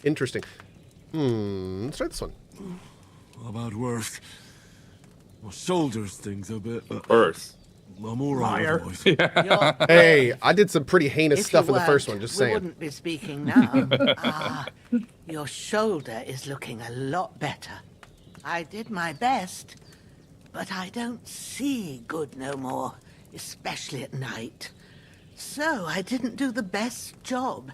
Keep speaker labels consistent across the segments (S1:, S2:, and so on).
S1: Interesting. Let's try this one.
S2: How about worse? My shoulders things a bit, but
S3: Worse.
S2: I'm all right otherwise.
S1: Hey, I did some pretty heinous
S4: If
S1: stuff
S4: you
S1: in the first
S4: weren't,
S1: one, just
S4: we
S1: saying.
S4: wouldn't be speaking now. Your shoulder is looking a lot better. I did my best, but I don't see good no more, especially at night. So I didn't do the best job.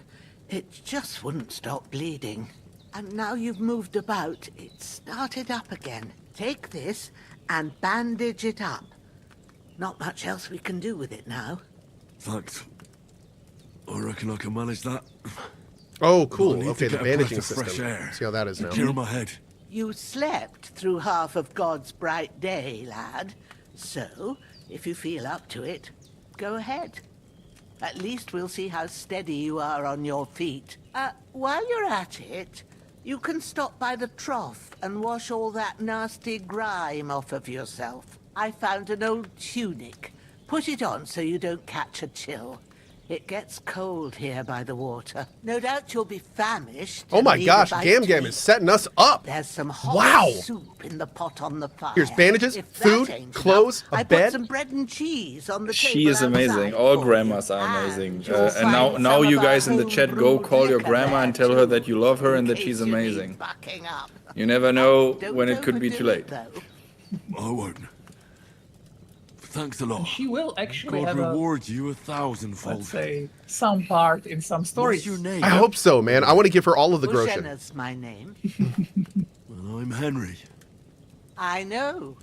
S4: It just wouldn't stop bleeding. And now you've moved about, it started up again. Take this and bandage it up. Not much else we can do with it now.
S2: Thanks. I reckon I can manage that.
S1: Oh,
S2: I
S1: cool.
S2: need
S1: Okay,
S2: to
S1: the
S2: get a breath
S1: bandaging
S2: of fresh
S1: system.
S2: air.
S1: See how that is now.
S2: Clear my head.
S4: You slept through half of God's bright day, lad. So, if you feel up to it, go ahead. At least we'll see how steady you are on your feet. While you're at it, you can stop by the trough and wash all that nasty grime off of yourself. I found an old tunic. Put it on so you don't catch a chill. It gets cold here by the water. No doubt you'll be famished.
S1: Oh my
S4: and need
S1: gosh,
S4: a bite
S1: Gam
S4: to
S1: Gam
S4: eat.
S1: is setting us up.
S4: There's some hot
S1: Wow.
S4: soup in the pot on the fire.
S1: Here's bandages,
S4: If that
S1: food,
S4: ain't
S1: clothes,
S4: enough,
S1: a
S4: I
S1: bed.
S4: put some bread and cheese on the
S3: She
S4: table
S3: is amazing.
S4: outside
S3: All
S4: for
S3: grandmas
S4: you.
S3: are amazing.
S4: And you'll
S3: And now
S4: find
S3: now
S4: some
S3: you
S4: of our
S3: guys in the chat go
S4: home-brewed
S3: call your
S4: liquor
S3: grandma
S4: there
S3: and tell her
S4: too,
S3: that you love her and
S4: in
S3: that she's
S4: case you need
S3: amazing.
S4: bucking up.
S3: You never know
S4: Don't
S3: when it could be too
S4: overdo
S3: late.
S4: it, though.
S2: I won't. Thanks a lot.
S5: She will actually
S2: God
S5: have a,
S2: reward you 1,000-fold.
S5: let's say, some part in some stories.
S2: What's your name?
S1: I hope so, man. I want to give her all of the groschen.
S4: Ushena's my name.
S2: Well, I'm Henry.
S4: I know.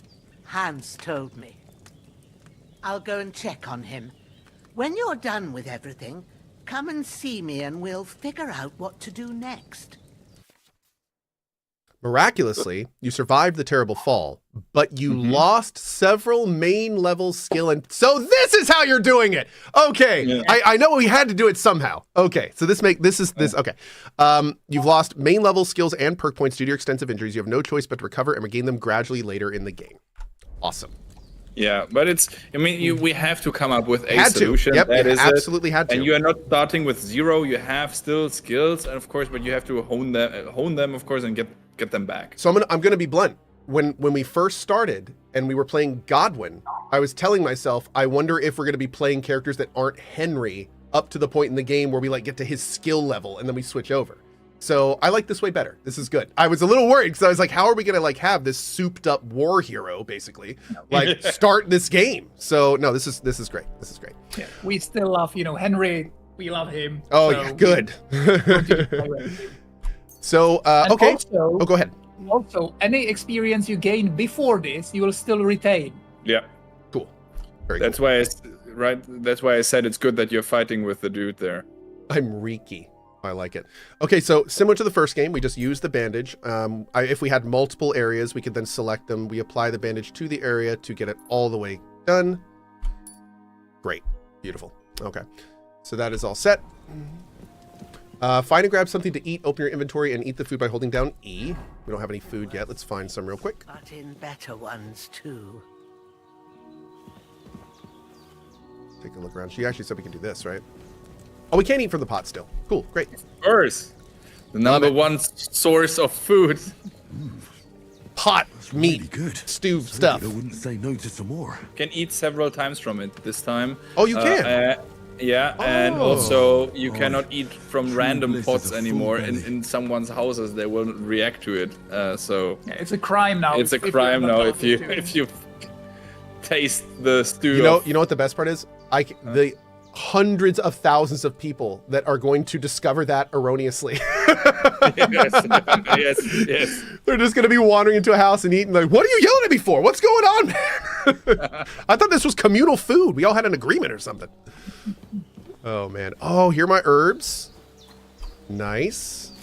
S4: Hans told me. I'll go and check on him. When you're done with everything, come and see me and we'll figure out what to do next.
S1: Miraculously, you survived the terrible fall, but you lost several main level skill, and so this is how you're doing it. Okay,
S3: Yeah.
S1: I know we had to do it somehow. Okay, so this okay. You've lost main level skills and perk points due to your extensive injuries. You have no choice but to recover and regain them gradually later in the game. Awesome.
S3: Yeah, but it's, I mean, we have to come up with a
S1: Had to.
S3: solution.
S1: Yep,
S3: that
S1: you
S3: is it.
S1: absolutely had to.
S3: And you are not starting with 0. You have still skills, and of course, but you have to hone them, of course, and get them back.
S1: So I'm gonna be blunt. When we first started and we were playing Godwin, I was telling myself, I wonder if we're gonna be playing characters that aren't Henry up to the point in the game where we like get to his skill level and then we switch over. So I like this way better. This is good. I was a little worried because I was like, how are we gonna like have this souped up war hero basically like start this game? So no, this is great. This is great.
S5: Yeah, we still love, Henry. We love him.
S1: Oh
S5: so
S1: yeah, good.
S5: we-
S1: So
S5: And
S1: okay.
S5: Also,
S1: Oh, go ahead.
S5: also, any experience you gain before this, you will still retain.
S3: Yeah,
S1: Cool. Very
S3: that's
S1: cool.
S3: why that's why I said it's good that you're fighting with the dude there.
S1: I'm Reiki. I like it. Okay, so similar to the first game, we just use the bandage. If we had multiple areas, we could then select them. We apply the bandage to the area to get it all the way done. Great. Beautiful. Okay. So that is all set. Find and grab something to eat. Open your inventory and eat the food by holding down E. We don't have any food yet. Let's find some real quick.
S4: But in better ones too.
S1: Take a look around. She actually said we can do this, right? Oh, we can't eat from the pot still. Cool. Great.
S3: Of course, the number one source of food.
S1: Pot,
S2: Really
S1: meat,
S2: good.
S1: stew stuff.
S2: I wouldn't say no to some more.
S3: Can eat several times from it this time.
S1: Oh, you can?
S3: Yeah, and
S1: Oh.
S3: also you cannot eat from
S2: True
S3: random
S2: bliss is
S3: pots
S2: a full
S3: anymore.
S2: belly.
S3: In someone's houses, they will react to it. So
S5: Yeah, it's a crime now.
S3: it's a
S5: if you're
S3: crime
S5: not
S3: now
S5: allowed to.
S3: if you taste the stew.
S1: You know what the best part is? The hundreds of thousands of people that are going to discover that erroneously.
S3: yes.
S1: They're just going to be wandering into a house and eating like, what are you yelling at me for? What's going on, man? I thought this was communal food. We all had an agreement or something. Oh, man. Oh, here are my herbs. Nice.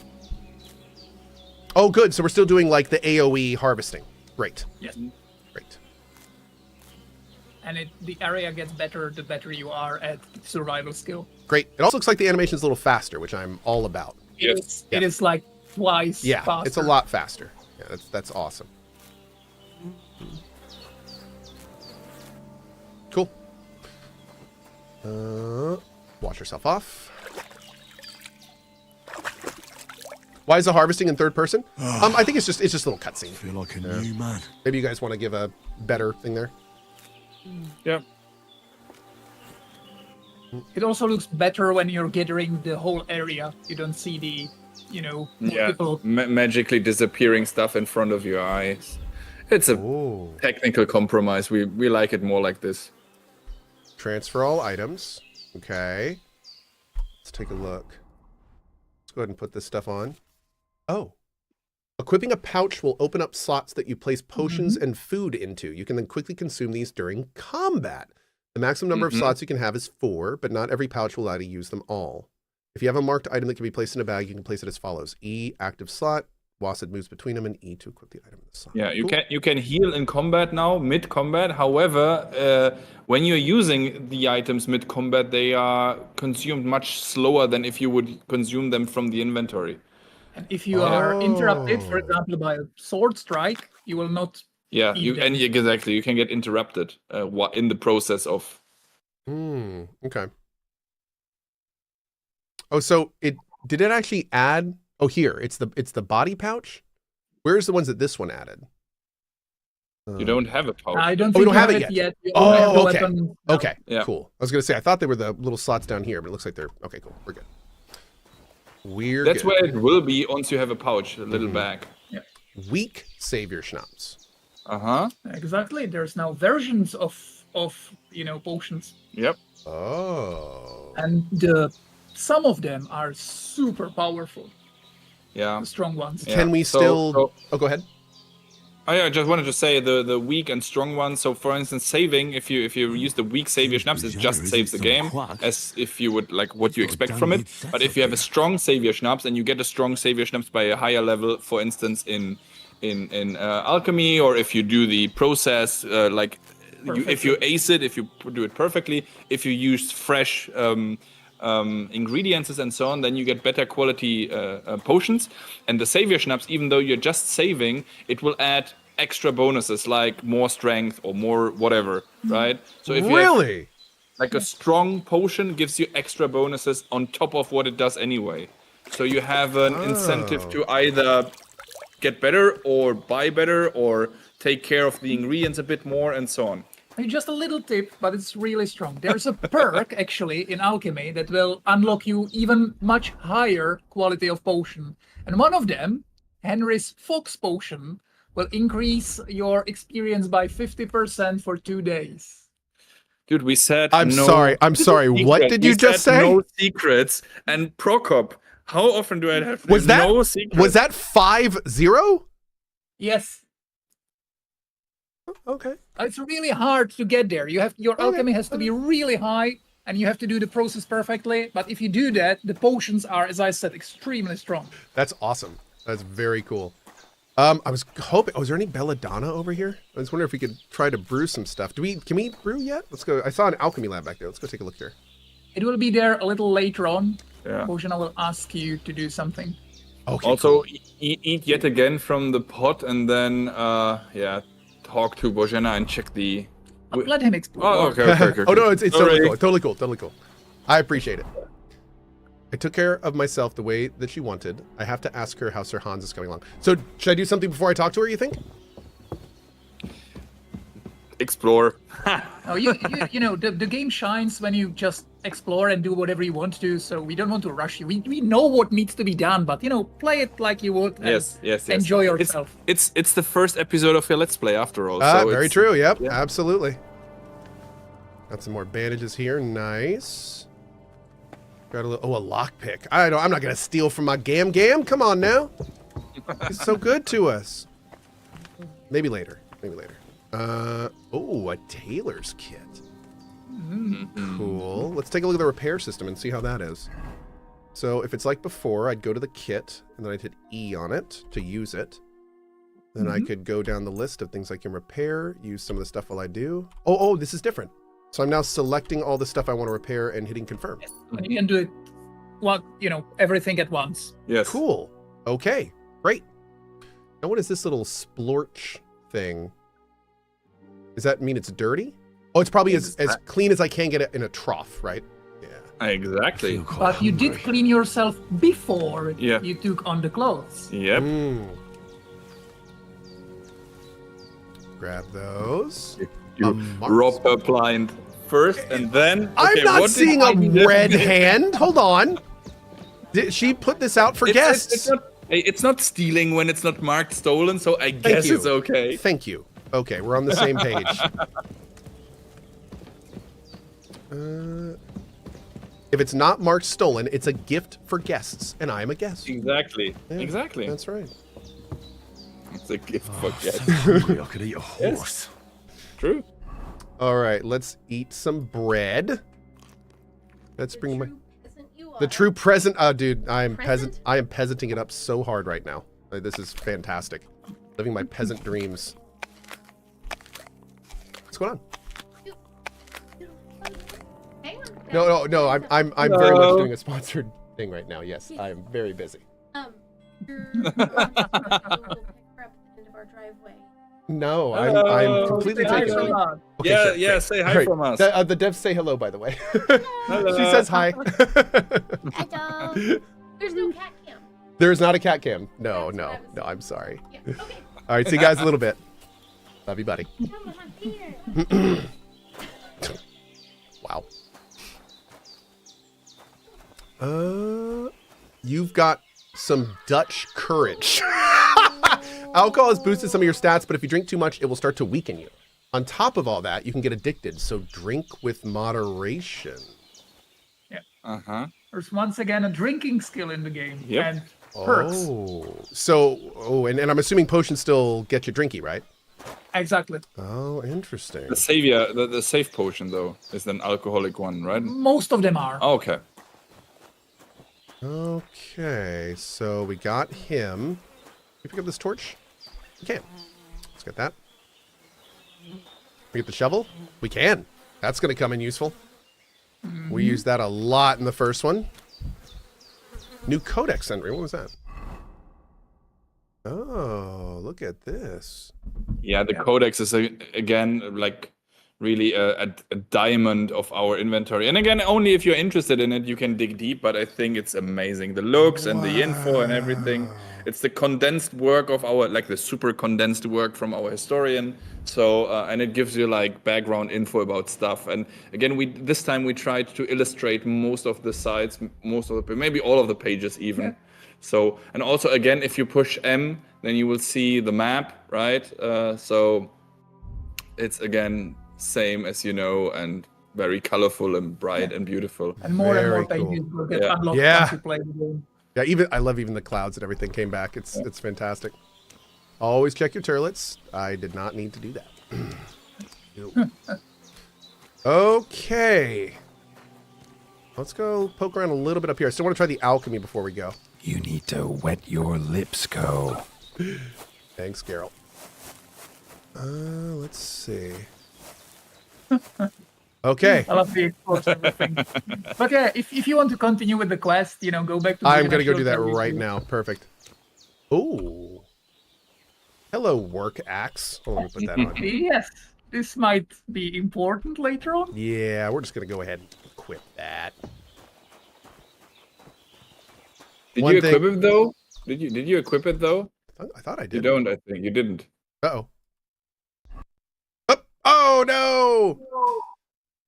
S1: Oh, good. So we're still doing like the AoE harvesting. Great.
S5: Yes.
S1: Great.
S5: And the area gets better the better you are at survival skill.
S1: Great. It also looks like the animation is a little faster, which I'm all about.
S3: Yes.
S5: It is like twice
S1: Yeah,
S5: faster.
S1: it's a lot faster. Yeah, that's awesome. Cool. Wash yourself off. Why is the harvesting in third person? I think it's just a little cutscene.
S2: I feel like a new man.
S1: Maybe you guys want to give a better thing there.
S3: Yeah.
S5: It also looks better when you're gathering the whole area. You don't see the, multiple.
S3: Magically disappearing stuff in front of your eyes. It's a technical compromise. We like it more like this.
S1: Transfer all items. Okay. Let's take a look. Let's go ahead and put this stuff on. Oh. Equipping a pouch will open up slots that you place potions and food into. You can then quickly consume these during combat. The maximum number of slots you can have is 4, but not every pouch will allow you to use them all. If you have a marked item that can be placed in a bag, you can place it as follows. E, active slot. WASD moves between them, and E to equip the item in the slot.
S3: Yeah, you can heal in combat now, mid-combat. However, when you're using the items mid-combat, they are consumed much slower than if you would consume them from the inventory.
S5: And if you are interrupted, for example, by a sword strike, you will not.
S3: Yeah, exactly. You can get interrupted in the process of.
S1: Okay. Oh, so did it actually add? Oh, here it's the body pouch. Where's the ones that this one added?
S3: You don't have a pouch.
S5: I don't.
S1: Oh,
S5: think
S1: we don't have it yet. Oh, okay. Okay,
S3: yeah.
S1: Cool. I was gonna say I thought they were the little slots down here, but it looks like they're okay. Cool. We're good.
S3: That's where it will be once you have a pouch, a little bag.
S5: Yeah.
S1: Weak savior schnapps.
S5: Exactly. There's now versions of potions.
S3: Yep.
S1: Oh.
S5: And some of them are super powerful.
S3: Yeah.
S5: The strong ones.
S3: Yeah.
S1: Can we still? Oh, go ahead.
S3: I just wanted to say the weak and strong ones. So, for instance, saving, if you use the weak savior schnapps, it just saves the game, as if you would like what you expect from it. But if you have a strong savior schnapps and you get a strong savior schnapps by a higher level, for instance, in alchemy, or if you do the process, if you ace it, if you do it perfectly, if you use fresh ingredients and so on, then you get better quality potions. And the savior schnapps, even though you're just saving, it will add extra bonuses like more strength or more whatever, right? So if you have, like a strong potion gives you extra bonuses on top of what it does anyway. So you have an incentive to either get better or buy better or take care of the ingredients a bit more and so on.
S5: Just a little tip, but it's really strong. There's a perk, actually, in alchemy that will unlock you even much higher quality of potion. And one of them, Henry's Fox Potion, will increase your experience by 50% for 2 days.
S3: Dude, we said
S1: I'm sorry. What did you just say?
S3: No secrets. And Prokop, how often do I have
S1: no
S3: secrets?
S1: Was that 5-0?
S5: Yes.
S1: Okay.
S5: It's really hard to get there. Your alchemy has to be really high, and you have to do the process perfectly. But if you do that, the potions are, as I said, extremely strong.
S1: That's awesome. That's very cool. I was hoping. Oh, is there any belladonna over here? I was wondering if we could try to brew some stuff. Can we brew yet? Let's go. I saw an alchemy lab back there. Let's go take a look here.
S5: It will be there a little later on.
S3: Yeah.
S5: Bojana will ask you to do something.
S1: Okay.
S3: Also, eat yet again from the pot, and then talk to Bojana and check the.
S5: Let him explore.
S3: Oh, okay.
S1: Oh no, it's totally cool. I appreciate it. I took care of myself the way that she wanted. I have to ask her how Sir Hans is going along. So should I do something before I talk to her, you think?
S3: Explore.
S5: Oh, the game shines when you just explore and do whatever you want to do. So we don't want to rush you. We know what needs to be done, but play it like you would.
S3: Yes.
S5: Enjoy yourself.
S3: It's the first episode of your Let's Play after all.
S1: So very true. Yep, yeah. Absolutely. Got some more bandages here. Nice. Got a lockpick. I'm not gonna steal from my Gam. Come on now. He's so good to us. Maybe later. A tailor's kit. Cool. Let's take a look at the repair system and see how that is. So if it's like before, I'd go to the kit and then I'd hit E on it to use it. Then I could go down the list of things I can repair, use some of the stuff while I do. Oh, this is different. So I'm now selecting all the stuff I want to repair and hitting confirm.
S5: And you can do it, everything at once.
S3: Yes.
S1: Cool. Okay, great. Now what is this little splorch thing? Does that mean it's dirty? Oh, it's probably as clean as I can get it in a trough, right? Yeah.
S3: Exactly.
S5: But you did clean yourself before
S3: Yeah.
S5: you took on the clothes.
S3: Yep.
S1: Grab those.
S3: You rob her blind first, and then.
S1: I'm
S3: Okay,
S1: not
S3: what did
S1: seeing
S3: I
S1: a
S3: do?
S1: red hand. Hold on. Did she put this out for guests?
S3: It's not stealing when it's not marked stolen, so I guess
S1: you.
S3: it's okay.
S1: Thank you. Okay, we're on the same page. If it's not marked stolen, it's a gift for guests, and I'm a guest.
S3: Exactly.
S1: Yeah,
S3: Exactly.
S1: That's right.
S3: It's a gift for guests.
S2: Hungry, I could eat a horse.
S3: True.
S1: All right, let's eat some bread. Let's bring my the true present. Oh, dude, I am peasant. I am peasanting it up so hard right now. This is fantastic. Living my peasant dreams. What's going on? No. I'm very much doing a sponsored thing right now. Yes, I am very busy.
S6: We'll pick her up at the end of our driveway.
S1: No, I'm completely
S3: Say hi
S1: taken.
S3: from
S1: Okay,
S3: yeah,
S1: sure,
S3: yeah.
S1: great.
S3: Say hi
S1: Great.
S3: from us.
S1: The devs say hello, by the way.
S3: Hello.
S1: She says hi.
S6: Hello. There's no cat cam.
S1: There's not a cat cam. No, I'm sorry.
S6: Yeah. Okay.
S1: All right, see you guys in a little bit. Love you, buddy.
S6: Come on, Peter.
S1: Wow. You've got some Dutch courage. Alcohol has boosted some of your stats, but if you drink too much, it will start to weaken you. On top of all that, you can get addicted, so drink with moderation.
S3: Uh-huh.
S5: There's once again a drinking skill in the game.
S3: Yep.
S5: And perks.
S1: And I'm assuming potions still get you drinky, right?
S5: Exactly.
S1: Oh, interesting.
S3: The savior, the safe potion though, is an alcoholic one, right?
S5: Most of them are.
S3: Oh, okay.
S1: Okay, so we got him. Can we pick up this torch? We can. Let's get that. We get the shovel? We can. That's going to come in useful. We used that a lot in the first one. New Codex entry. What was that? Oh, look at this.
S3: Yeah, the Codex is again like really a diamond of our inventory. And again, only if you're interested in it, you can dig deep. But I think it's amazing. The looks and the info and everything. It's the condensed work of our, like the super condensed work from our historian. So, and it gives you like background info about stuff. And again, this time we tried to illustrate most of the sides, maybe all of the pages even. Yeah. So, and also again, if you push M, then you will see the map, right? So it's again, same as you know, and very colorful and bright and beautiful.
S5: And more
S1: Very
S5: and more pages
S1: cool.
S5: will get unlocked once you play the game.
S1: Yeah, I love even the clouds and everything came back. It's fantastic. Always check your turlets. I did not need to do that. Okay. Let's go poke around a little bit up here. I still want to try the alchemy before we go.
S2: You need to wet your lips, Cohh.
S1: Thanks, Geralt. Let's see. Okay.
S5: I love the explores everything. But yeah, if you want to continue with the quest, go back to the
S1: I'm going to go do
S5: initial
S1: that
S5: series.
S1: right now. Perfect. Ooh. Hello, work axe. Oh, let me put that on.
S5: Yes, this might be important later on.
S1: Yeah, we're just going to go ahead and equip that.
S3: Did you equip it though? Did you equip it though?
S1: I thought I did.
S3: You don't, I think. You didn't.
S1: Uh-oh. Oh, no!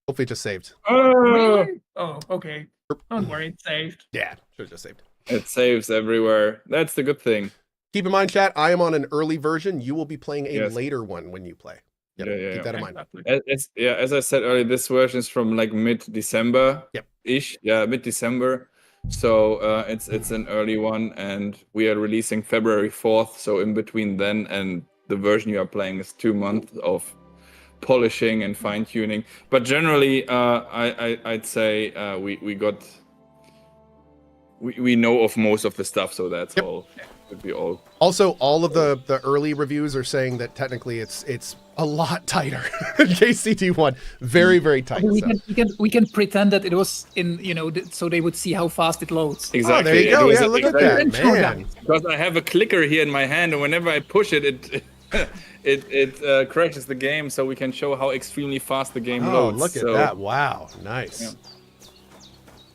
S1: Hopefully it just saved.
S5: Really? Oh, okay. Don't worry, it's saved.
S1: Yeah, should have just saved.
S3: It saves everywhere. That's the good thing.
S1: Keep in mind, chat, I am on an early version. You will be playing a later one when you play. Yep,
S3: Yeah.
S1: keep that in mind.
S5: Exactly.
S3: As I said earlier, this version is from like mid-December.
S1: Yep.
S3: Ish. Yeah, mid-December. So it's an early one, and we are releasing February 4th. So in between then and the version you are playing is 2 months of polishing and fine-tuning. But generally, I'd say we know of most of the stuff, so that's all. Would be all.
S1: Also, all of the early reviews are saying that technically it's a lot tighter. KCD1, very, very tight.
S5: We can pretend that it was in, so they would see how fast it loads.
S3: Exactly.
S1: Oh, there you go. Yeah, look at that, man.
S3: Because I have a clicker here in my hand, and whenever I push it, it crashes the game, so we can show how extremely fast the game loads.
S1: Oh, look at that. Wow, nice.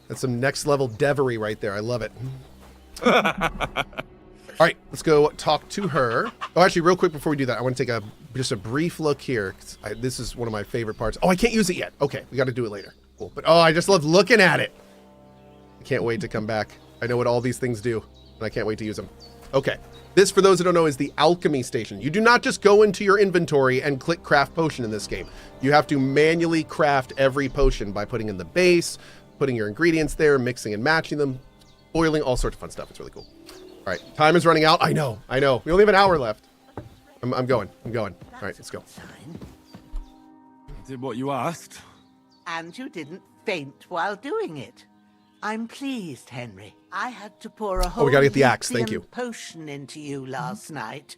S1: That's some next level devery right there. I love it. All right, let's go talk to her. Oh, actually, real quick before we do that, I want to take just a brief look here. 'Cause this is one of my favorite parts. Oh, I can't use it yet. Okay, we got to do it later. Cool. But oh, I just love looking at it. I can't wait to come back. I know what all these things do, and I can't wait to use them. Okay, this, for those who don't know, is the alchemy station. You do not just go into your inventory and click craft potion in this game. You have to manually craft every potion by putting in the base, putting your ingredients there, mixing and matching them, boiling, all sorts of fun stuff. It's really cool. All right, time is running out. I know. We only have an hour left. I'm going. All right, let's go.
S2: Did what you asked.
S4: And you didn't faint while doing it. I'm pleased, Henry. I had to pour a whole
S1: we gotta get the axe, thank
S4: lithium
S1: you.
S4: potion into you last night.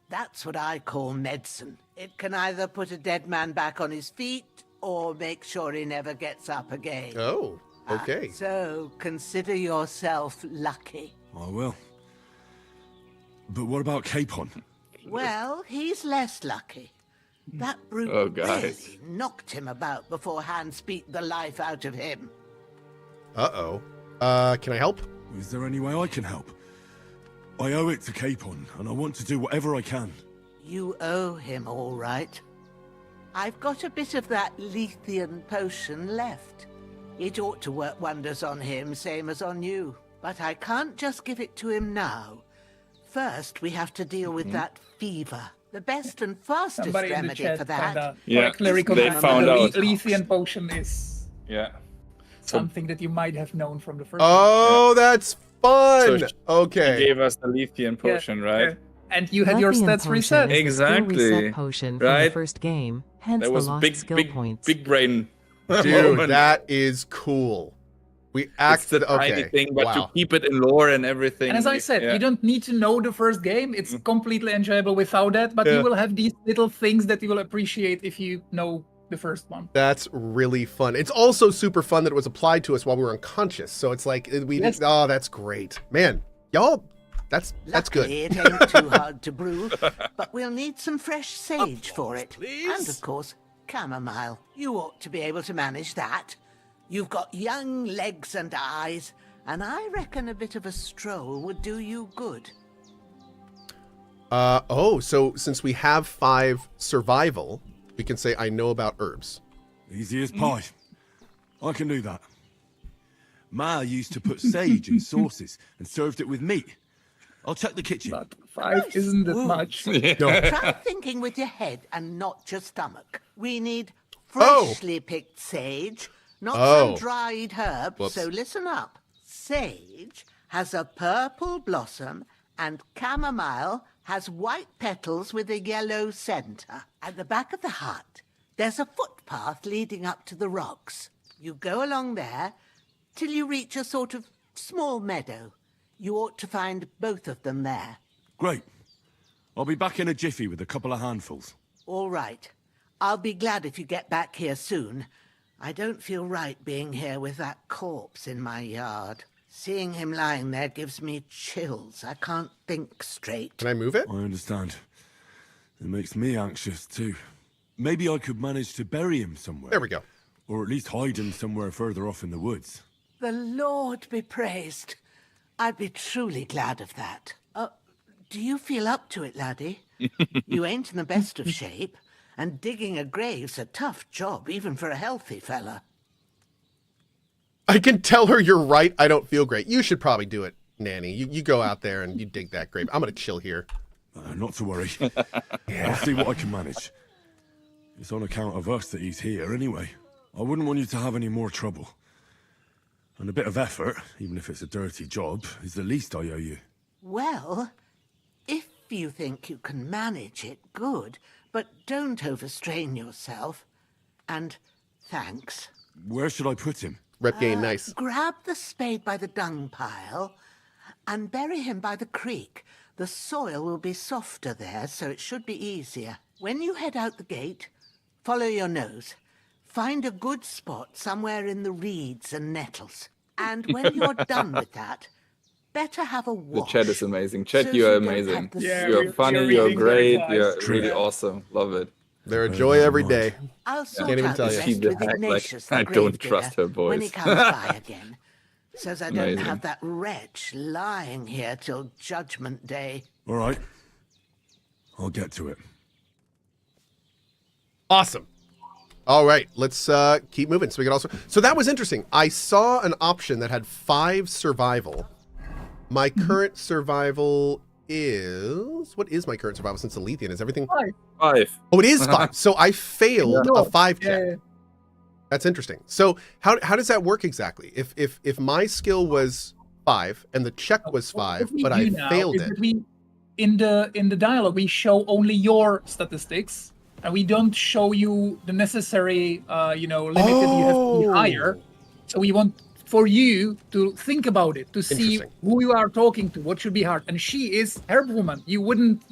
S4: That's what I call medicine. It can either put a dead man back on his feet or make sure he never gets up again.
S1: Oh, okay.
S4: So consider yourself lucky.
S2: I will. But what about Capon?
S4: Well, he's less lucky. That brute
S3: Oh, guys.
S4: really knocked him about before Hans beat the life out of him.
S1: Uh-oh. Can I help?
S2: Is there any way I can help? I owe it to Capon, and I want to do whatever I can.
S4: You owe him, all right. I've got a bit of that lithium potion left. It ought to work wonders on him, same as on you. But I can't just give it to him now. First, we have to deal with that fever. The best and fastest
S5: Somebody in the
S4: remedy
S5: chat
S4: for that.
S5: correctly
S3: they
S5: recommended
S3: found
S5: that
S3: out.
S5: the Lithium potion is
S3: Yeah.
S5: something that you might have known from the first.
S1: Oh, that's fun.
S3: So
S1: Okay.
S3: He gave us the lithium potion, right?
S5: Yeah. And you had your
S7: Lithium
S5: stats
S7: potion
S5: reset.
S7: is the skill
S3: Exactly.
S7: reset potion from the
S3: Right?
S7: first game, hence
S3: That
S7: the
S3: was
S7: lost
S3: big,
S7: skill
S3: big,
S7: points.
S3: big brain.
S1: Dude,
S3: moment.
S1: that is cool. We
S3: It's
S1: act
S3: the tiny
S1: okay.
S3: thing, but
S1: Wow.
S3: to keep it in lore and everything.
S5: And as I said,
S3: yeah.
S5: you don't need to know the first game. It's completely enjoyable without that, but
S1: Yeah.
S5: you will have these little things that you will appreciate if you know the first one.
S1: That's really fun. It's also super fun that it was applied to us while we were unconscious. So it's like we
S5: Yes.
S1: oh, that's great. Man, y'all, that's good.
S4: Luckily, it ain't too hard to brew, but we'll need some fresh sage for it.
S1: please.
S4: And of course, chamomile. You ought to be able to manage that. You've got young legs and eyes, and I reckon a bit of a stroll would do you good.
S1: So since we have 5 survival, we can say I know about herbs.
S2: Easy as pie. I can do that. Ma used to put sage in sauces and served it with meat. I'll check the kitchen.
S5: But 5 isn't that much.
S1: No.
S4: Try thinking with your head and not your stomach. We need
S1: Oh.
S4: freshly picked sage, not
S1: Oh.
S4: some dried herb,
S1: Whoops.
S4: so listen up. Sage has a purple blossom and chamomile has white petals with a yellow center. At the back of the hut, there's a footpath leading up to the rocks. You go along there till you reach a sort of small meadow. You ought to find both of them there.
S2: Great. I'll be back in a jiffy with a couple of handfuls.
S4: All right. I'll be glad if you get back here soon. I don't feel right being here with that corpse in my yard. Seeing him lying there gives me chills. I can't think straight.
S1: Can I move it?
S2: I understand. It makes me anxious too. Maybe I could manage to bury him somewhere.
S1: There we go.
S2: Or at least hide him somewhere further off in the woods.
S4: The Lord be praised. I'd be truly glad of that. Do you feel up to it, laddie? You ain't in the best of shape, and digging a grave's a tough job, even for a healthy fella.
S1: I can tell her you're right. I don't feel great. You should probably do it, Nanny. You go out there and you dig that grave. I'm going to chill here.
S2: Not to worry. I'll see what I can manage. It's on account of us that he's here anyway. I wouldn't want you to have any more trouble. And a bit of effort, even if it's a dirty job, is the least I owe you.
S4: Well, if you think you can manage it, good, but don't overstrain yourself. And thanks.
S2: Where should I put him?
S1: Rep game, nice.
S4: Grab the spade by the dung pile and bury him by the creek. The soil will be softer there, so it should be easier. When you head out the gate, follow your nose. Find a good spot somewhere in the reeds and nettles. And when you're done with that, better have a
S3: The
S4: wash.
S3: chat is amazing. Chat,
S4: so
S3: you are
S4: you don't
S3: amazing.
S4: have the
S5: Yeah,
S3: You're
S5: you're
S3: funny,
S5: really
S3: you're great,
S5: nice.
S3: you're
S2: True.
S3: really awesome. Love it.
S1: They're a joy every day.
S4: I'll sort
S1: Can't even
S4: out
S1: tell
S4: the
S1: you.
S4: rest
S3: She
S4: with
S3: act like,
S4: Ignatius, the
S3: I don't
S4: gravedigger,
S3: trust her
S4: when he
S3: voice.
S4: comes by again. Says I don't
S3: Amazing.
S4: have that wretch lying here till Judgment Day.
S2: All right. I'll get to it.
S1: Awesome. All right, let's keep moving. So we can also. So that was interesting. I saw an option that had 5 survival. My current survival is what is my current survival since the Lethian? Is everything?
S3: 5.
S1: Oh, it is 5. So I failed a 5 check.
S5: Yeah.
S1: That's interesting. So how does that work exactly? If my skill was 5 and the check was 5, but I failed it.
S5: In the dialogue, we show only your statistics, and we don't show you the necessary, limit that you have to be higher. So we want for you to think about it, to see who you are talking to, what should be hard. And she is herb-woman. You wouldn't,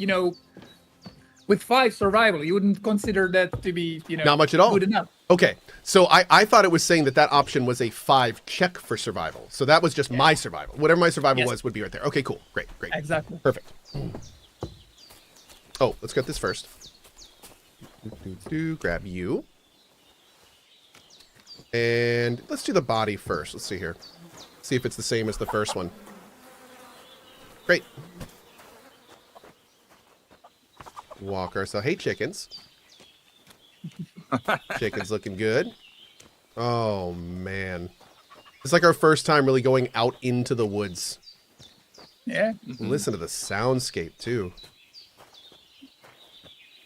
S5: with 5 survival, you wouldn't consider that to be,
S1: not much at all.
S5: Good enough.
S1: Okay, so I thought it was saying that option was a 5 check for survival. So that was just my survival. Whatever my survival was would be right there. Okay, cool. Great.
S5: Exactly.
S1: Perfect. Oh, let's get this first. Grab you. And let's do the body first. Let's see here. See if it's the same as the first one. Great. Walk ourselves. Hey, chickens. Chicken's looking good. Oh, man. It's like our first time really going out into the woods.
S5: Yeah.
S1: Listen to the soundscape, too.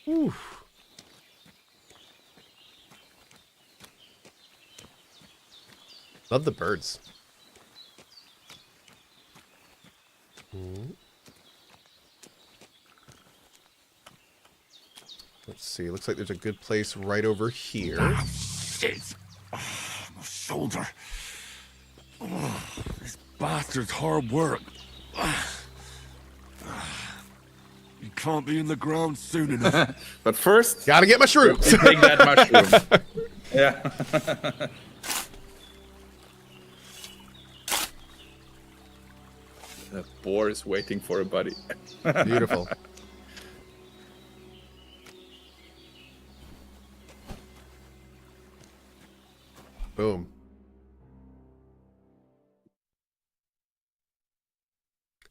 S1: Oof. Love the birds. Let's see. Looks like there's a good place right over here.
S2: Ah, shit. Oh, my shoulder. Oh, this bastard's hard work. You can't be in the ground soon enough.
S3: But first,
S1: Gotta get my shrooms.
S3: take that mushroom. Yeah. The boar is waiting for a buddy.
S1: Beautiful. Boom.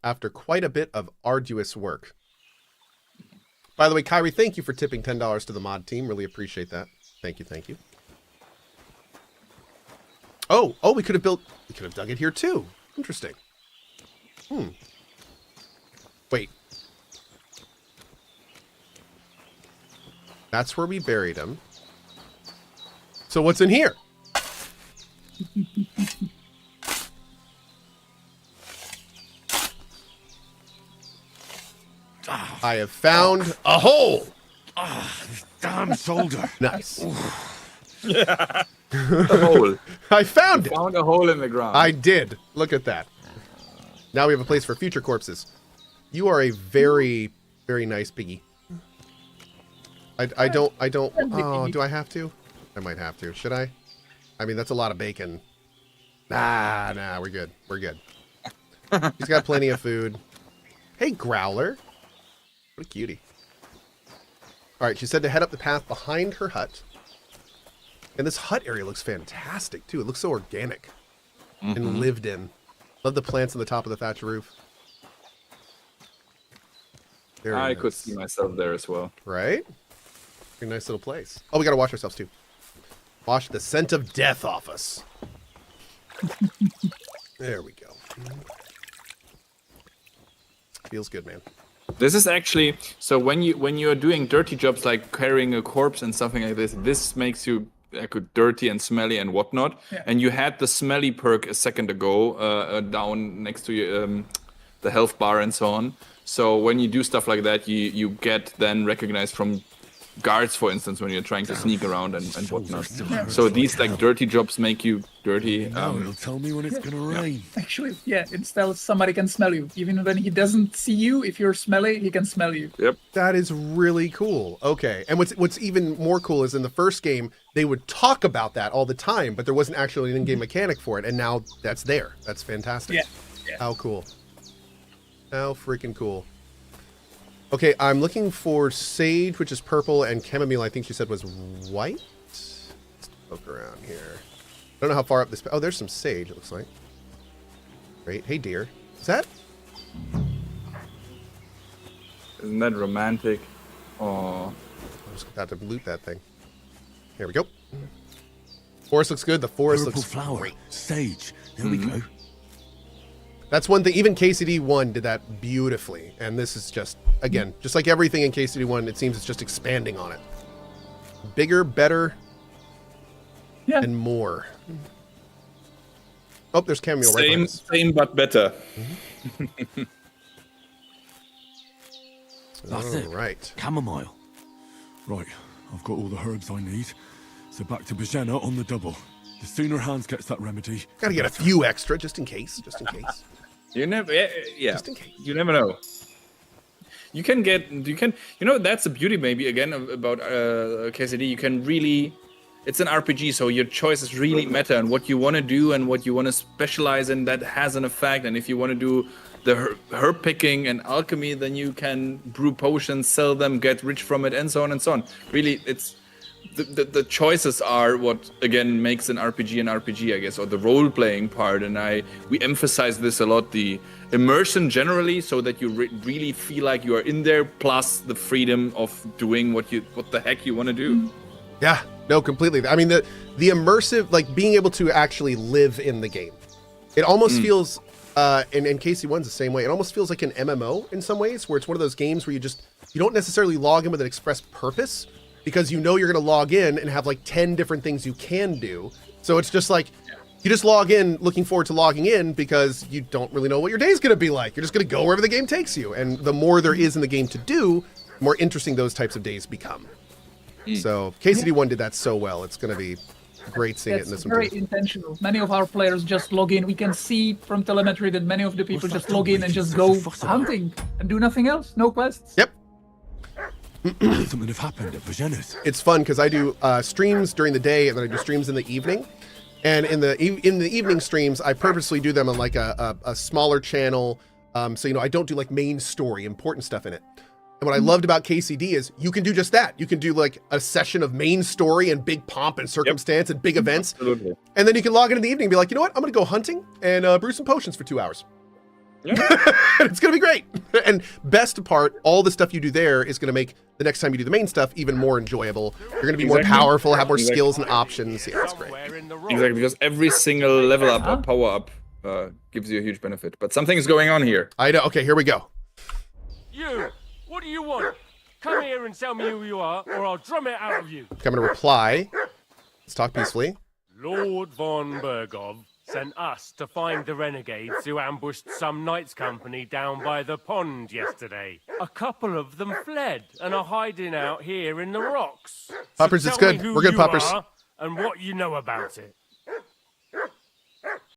S1: After quite a bit of arduous work. By the way, Kyrie, thank you for tipping $10 to the mod team. Really appreciate that. Thank you. Oh, we could have dug it here too. Interesting. Wait. That's where we buried him. So what's in here? I have found a hole.
S2: This damn shoulder.
S1: Nice.
S3: A hole.
S1: I found it.
S3: Found a hole in the ground.
S1: I did. Look at that. Now we have a place for future corpses. You are a very, very nice piggy. I don't. Oh, do I have to? I might have to. Should I? I mean, that's a lot of bacon. Nah, we're good. He's got plenty of food. Hey, Growler. What a cutie. All right, she said to head up the path behind her hut. And this hut area looks fantastic, too. It looks so organic and lived in. Love the plants on the top of the thatch roof. Very
S3: I
S1: nice.
S3: could see myself there as well.
S1: Right? Very nice little place. Oh, we got to wash ourselves, too. Wash the scent of death off us. There we go. Feels good, man.
S3: This is actually so when you're doing dirty jobs like carrying a corpse and something like this, this makes you dirty and smelly and whatnot.
S5: Yeah.
S3: And you had the smelly perk a second ago down next to the health bar and so on. So when you do stuff like that, you get then recognized from guards, for instance, when you're trying to sneak around and whatnot. So these like dirty jobs make you dirty.
S2: Now he'll tell me when it's gonna rain.
S5: Actually, yeah, instead somebody can smell you. Even when he doesn't see you, if you're smelly, he can smell you.
S3: Yep.
S1: That is really cool. Okay. And what's even more cool is in the first game, they would talk about that all the time, but there wasn't actually an in-game mechanic for it. And now that's there. That's fantastic.
S5: Yeah.
S1: How cool. How freaking cool. Okay, I'm looking for sage, which is purple, and chamomile, I think she said was white. Let's poke around here. I don't know how far up this... Oh, there's some sage, it looks like. Great. Hey, dear. Is that...
S3: Isn't that romantic? Oh.
S1: I was about to loot that thing. Here we go. Forest looks good. The forest
S2: Purple
S1: looks
S2: flower,
S1: great.
S2: sage. There we go.
S1: That's one thing. Even KCD1 did that beautifully. And this is just, again, just like everything in KCD1, it seems it's just expanding on it. Bigger, better, and more. Oh, there's chamomile right behind us.
S3: Same but better.
S2: That's it.
S1: Right.
S2: Chamomile. Right, I've got all the herbs I need. So back to Bajena on the double. The sooner Hans gets that remedy...
S1: Gotta get a few extra, just in case. Just in case.
S3: You never, yeah.
S1: Just in case.
S3: You never know. You can, that's the beauty maybe again about KCD. You can really, it's an RPG, so your choices really matter, and what you want to do and what you want to specialize in, that has an effect. And if you want to do the herb picking and alchemy, then you can brew potions, sell them, get rich from it, and so on and so on. Really, it's the choices are what again makes an RPG, I guess, or the role-playing part. And we emphasize this a lot, the immersion generally, so that you really feel like you are in there, plus the freedom of doing what the heck you want to do.
S1: Yeah, no, completely. I mean, the immersive, like being able to actually live in the game. It almost feels, and KC1's the same way, it almost feels like an MMO in some ways, where it's one of those games where you don't necessarily log in with an express purpose, because you know you're going to log in and have like 10 different things you can do. So it's just like, you just log in looking forward to logging in because you don't really know what your day's going to be like. You're just going to go wherever the game takes you. And the more there is in the game to do, the more interesting those types of days become. So KCD1 did that so well. It's going to be great seeing it in this one.
S5: Very intentional. Many of our players just log in. We can see from telemetry that many of the people just log in and just go hunting and do nothing else. No quests.
S1: Yep.
S2: Something have happened at Bajena's.
S1: It's fun because I do streams during the day and then I do streams in the evening. And in the evening streams, I purposely do them on like a smaller channel. So, I don't do like main story, important stuff in it. And what I loved about KCD is you can do just that. You can do like a session of main story and big pomp and circumstance and big events.
S3: Absolutely.
S1: And then you can log in the evening and be like, you know what? I'm going to go hunting and brew some potions for 2 hours.
S3: Yeah.
S1: It's going to be great. And best part, all the stuff you do there is going to make the next time you do the main stuff even more enjoyable. You're going to be more powerful, have more skills and options. Yeah, it's great.
S3: Exactly, because every single level up or power up gives you a huge benefit. But something is going on here.
S1: I know. Okay, here we go.
S7: You, what do you want? Come here and tell me who you are, or I'll drum it out of you.
S1: I'm going to reply. Let's talk peacefully.
S7: Lord von Bergov sent us to find the renegades who ambushed some knights company down by the pond yesterday. A couple of them fled and are hiding out here in the rocks.
S1: Poppers,
S7: so
S1: it's
S7: tell
S1: good.
S7: me who
S1: We're good,
S7: you
S1: Poppers.
S7: are and what you know about it.